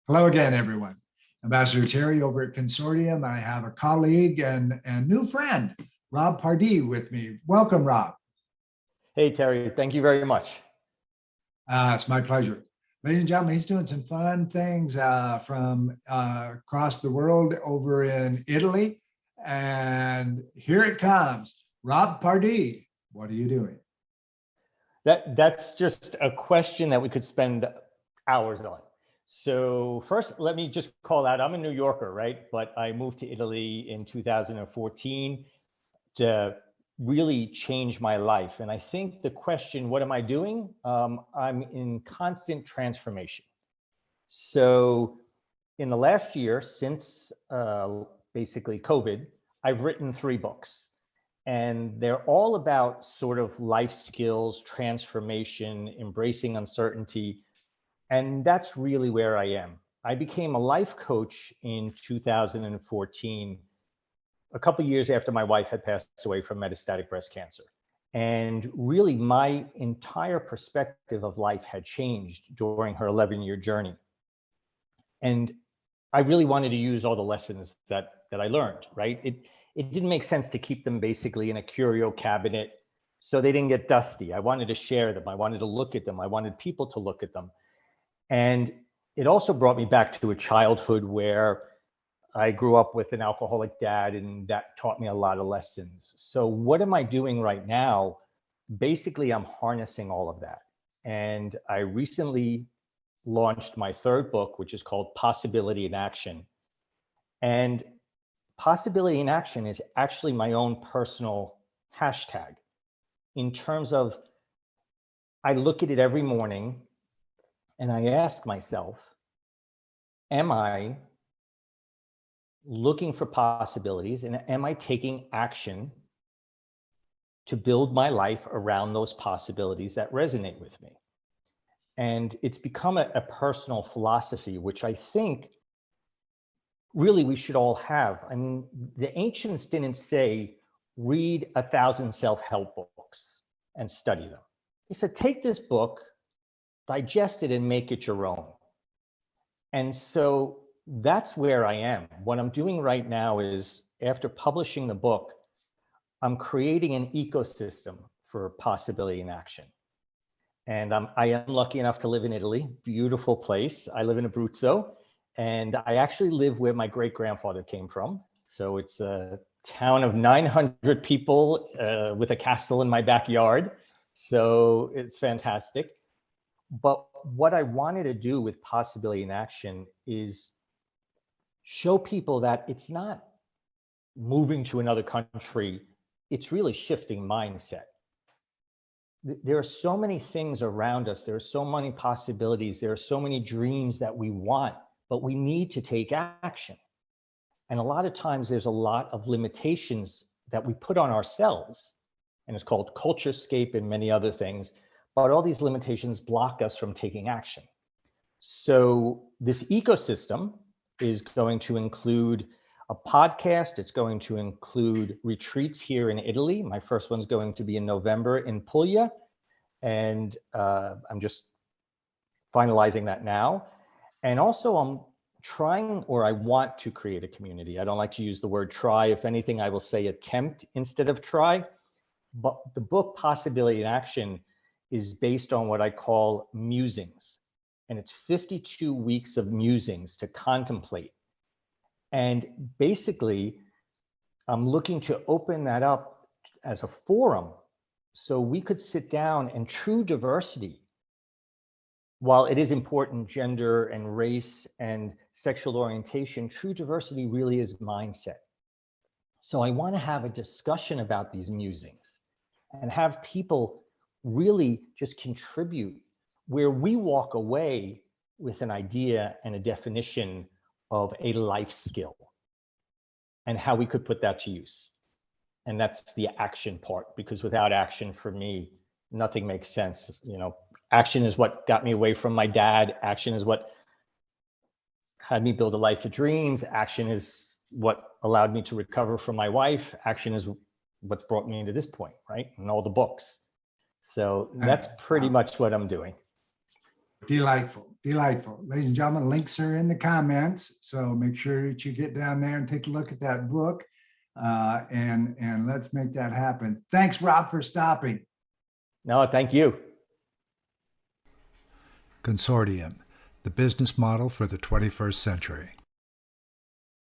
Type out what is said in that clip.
Hello again, everyone. Ambassador Terry over at Consortium. I have a colleague and new friend, Rob Pardi, with me. Welcome, Rob. Hey, Terry, thank you very much. It's my pleasure. Ladies and gentlemen, he's doing some fun things from across the world over in Italy. And here it comes. Rob Pardi, what are you doing? That's just a question that we could spend hours on. So first, let me just call out, I'm a New Yorker, right? But I moved to Italy in 2014 to really change my life. And I think the question, what am I doing? I'm in constant transformation. So in the last year, since basically COVID, I've written 3 books. And they're all about sort of life skills, transformation, embracing uncertainty. And that's really where I am. I became a life coach in 2014, a couple of years after my wife had passed away from metastatic breast cancer. And really, my entire perspective of life had changed during her 11-year journey. And I really wanted to use all the lessons that I learned, right? It didn't make sense to keep them basically in a curio cabinet so they didn't get dusty. I wanted to share them. I wanted to look at them. I wanted people to look at them. And it also brought me back to a childhood where I grew up with an alcoholic dad, and that taught me a lot of lessons. So what am I doing right now? Basically, I'm harnessing all of that. And I recently launched my 3rd book, which is called Possibility in Action. And Possibility in Action is actually my own personal hashtag in terms of I look at it every morning and I ask myself, am I looking for possibilities and am I taking action to build my life around those possibilities that resonate with me? And it's become a personal philosophy, which I think really we should all have. I mean, the ancients didn't say, read 1,000 self-help books and study them. They said, take this book, digest it and make it your own. And so that's where I am. What I'm doing right now is, after publishing the book, I'm creating an ecosystem for possibility in action. And I am lucky enough to live in Italy, beautiful place. I live in Abruzzo, and I actually live where my great-grandfather came from. So it's a town of 900 people with a castle in my backyard. So it's fantastic. But what I wanted to do with Possibility in Action is show people that it's not moving to another country, it's really shifting mindset. There are so many things around us. There are so many possibilities. There are so many dreams that we want, but we need to take action. And a lot of times there's a lot of limitations that we put on ourselves, and it's called culturescape and many other things, but all these limitations block us from taking action. So this ecosystem is going to include a podcast. It's going to include retreats here in Italy. My first one's going to be in November in Puglia, and I'm just finalizing that now. And also I'm trying, or I want to create a community. I don't like to use the word try. If anything, I will say attempt instead of try. But the book Possibility in Action is based on what I call musings. And it's 52 weeks of musings to contemplate. And basically, I'm looking to open that up as a forum so we could sit down, and true diversity, while it is important, gender and race and sexual orientation, true diversity really is mindset. So I want to have a discussion about these musings and have people really just contribute, where we walk away with an idea and a definition of a life skill and how we could put that to use. And that's the action part, because without action, for me, nothing makes sense. You know, action is what got me away from my dad. Action is what had me build a life of dreams. Action is what allowed me to recover from my wife. Action is what's brought me into this point, right? And all the books. So that's pretty much what I'm doing. Delightful, delightful. Ladies and gentlemen, links are in the comments. So make sure that you get down there and take a look at that book. And let's make that happen. Thanks, Rob, for stopping. No, thank you. Consortium, the business model for the 21st century.